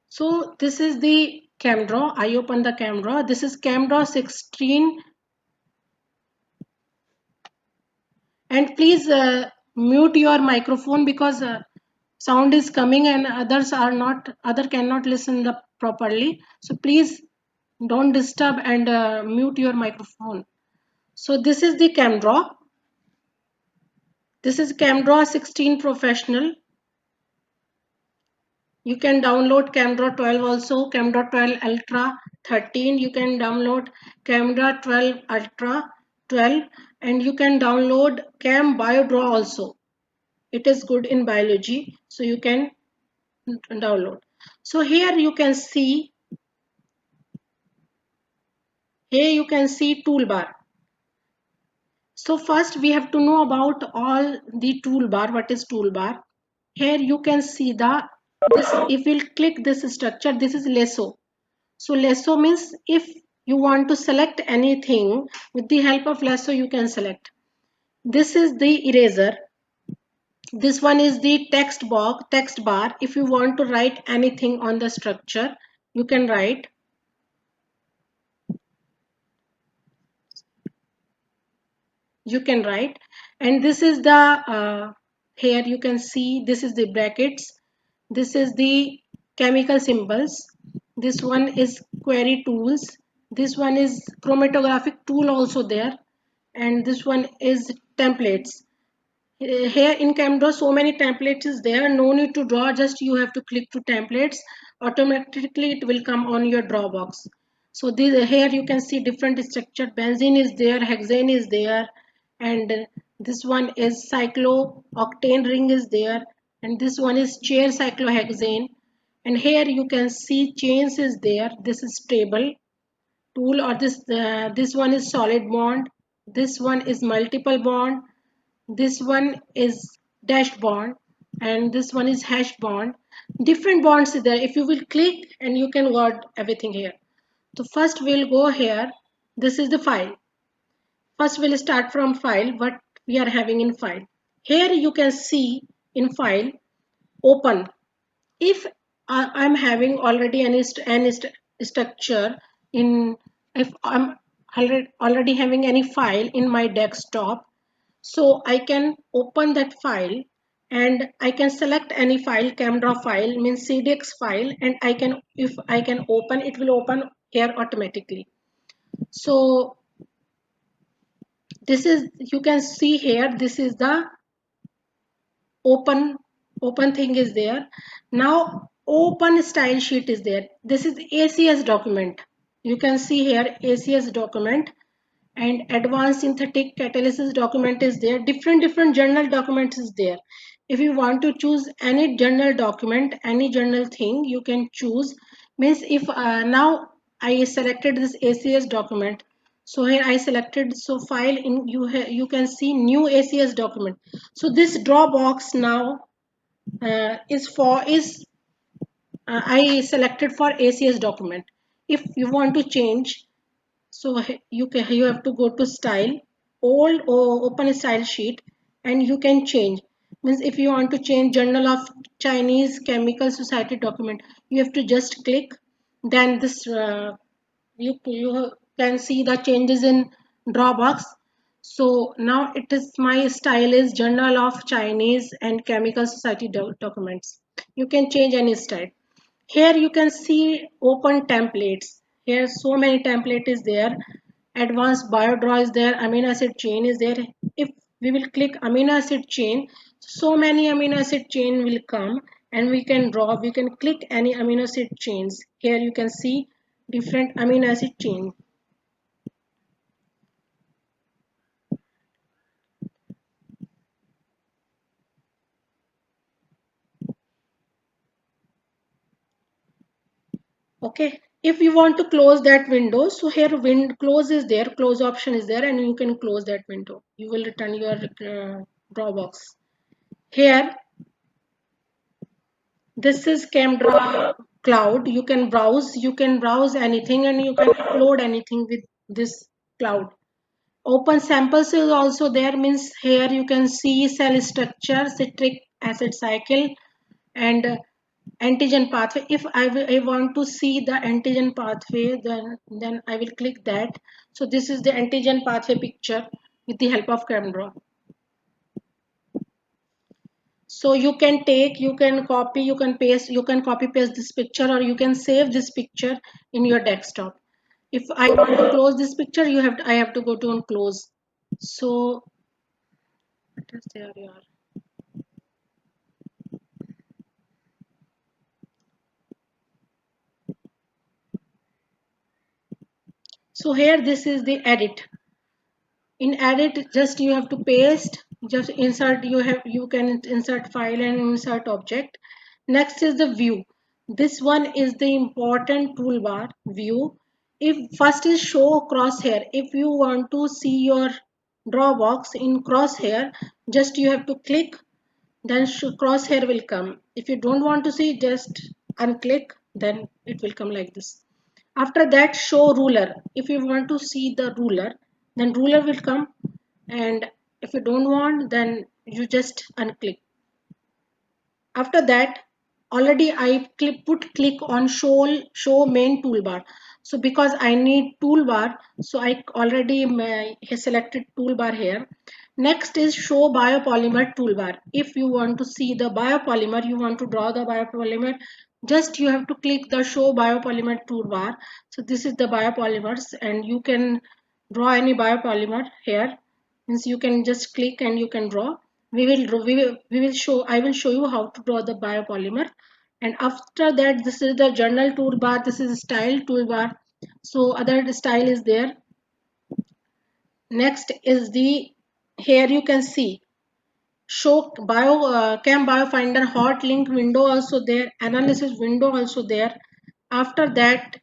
So this is the camera. I open the camera. This is camera 16. And please mute your microphone because sound is coming and other cannot listen the properly. So please don't disturb and mute your microphone. So this is the camera. This is camera 16 professional. You can download camera 12 also, camera 12 ultra 13. You can download camera 12 ultra 12, and you can download cam biodraw also. It is good in biology, so you can download. So here you can see toolbar. So first we have to know about all the toolbar. What is toolbar? Here you can see this. If we'll click this structure, this is lasso. So lasso means if you want to select anything with the help of lasso, you can select. This is the eraser. This one is the text bar. If you want to write anything on the structure, you can write. You can write. And this is the here you can see this is the brackets. This is the chemical symbols. This one is query tools. This one is chromatographic tool also there. And this one is templates. Here in Camera so many templates is there. No need to draw, just you have to click to templates. Automatically it will come on your draw box. So this here you can see different structure. Benzene is there, hexane is there, and this one is cyclooctane ring is there, and this one is chair cyclohexane. And here you can see chains is there. This is stable tool, or this one is solid bond. This one is multiple bond. This one is dash bond, and this one is hash bond. Different bonds is there. If you will click, and you can got everything here. So first we'll go here. This is the file. First we'll start from file, what we are having in file. Here you can see in file open. If I'm having already any structure in, if I'm already having any file in my desktop, so I can open that file, and I can select any file. Camera file means CDX file, and I can, if I can open, it will open here automatically. So this is, you can see here, this is the open thing is there. Now open style sheet is there. This is ACS document. You can see here ACS document, and advanced synthetic catalysis document is there. Different journal documents is there. If you want to choose any journal document, any journal thing, you can choose. Means if now I selected this ACS document, so here I selected, so file in, you can see new ACS document. So this draw box now is I selected for ACS document. If you want to change, so you have to go to style, old or open style sheet, and you can change. Means if you want to change Journal of Chinese Chemical Society document, you have to just click. Then this you can see the changes in Dropbox. So now it is, my style is Journal of Chinese and Chemical Society documents. You can change any style. Here you can see open templates. Here so many template is there. Advanced biodraw is there. Amino acid chain is there. If we will click amino acid chain, so many amino acid chain will come, and we can draw. We can click any amino acid chains. Here you can see different amino acid chain. Okay. If you want to close that window, so here close is there, close option is there, and you can close that window. You will return your Dropbox. Here, this is Camera Cloud. You can browse anything, and you can upload anything with this cloud. Open samples is also there, means here you can see cell structure, citric acid cycle, and antigen pathway. If I want to see the antigen pathway, then I will click that. So this is the antigen pathway picture with the help of camera. So you can take, you can copy, you can paste, you can copy paste this picture, or you can save this picture in your desktop. If I want to close this picture, I have to go to and close. So what is there here? So here this is the edit. In edit, just you have to paste, just insert, you can insert file and insert object. Next is the view. This one is the important toolbar, view. If first is show crosshair, if you want to see your draw box in crosshair, just you have to click, then crosshair will come. If you don't want to see, just unclick, then it will come like this. After that, show ruler. If you want to see the ruler, then ruler will come, and if you don't want, then you just unclick. After that, already I click on show main toolbar. So because I need toolbar, so I already selected toolbar here. Next is show biopolymer toolbar. If you want to see the biopolymer, you want to draw the biopolymer, just you have to click the show biopolymer toolbar. So this is the biopolymers, and you can draw any biopolymer here. Means you can just click and you can draw. We will show, I will show you how to draw the biopolymer. And after that, this is the journal toolbar, this is style toolbar. So other style is there. Next is the, here you can see show cam biofinder, hot link window also there, analysis window also there. After that,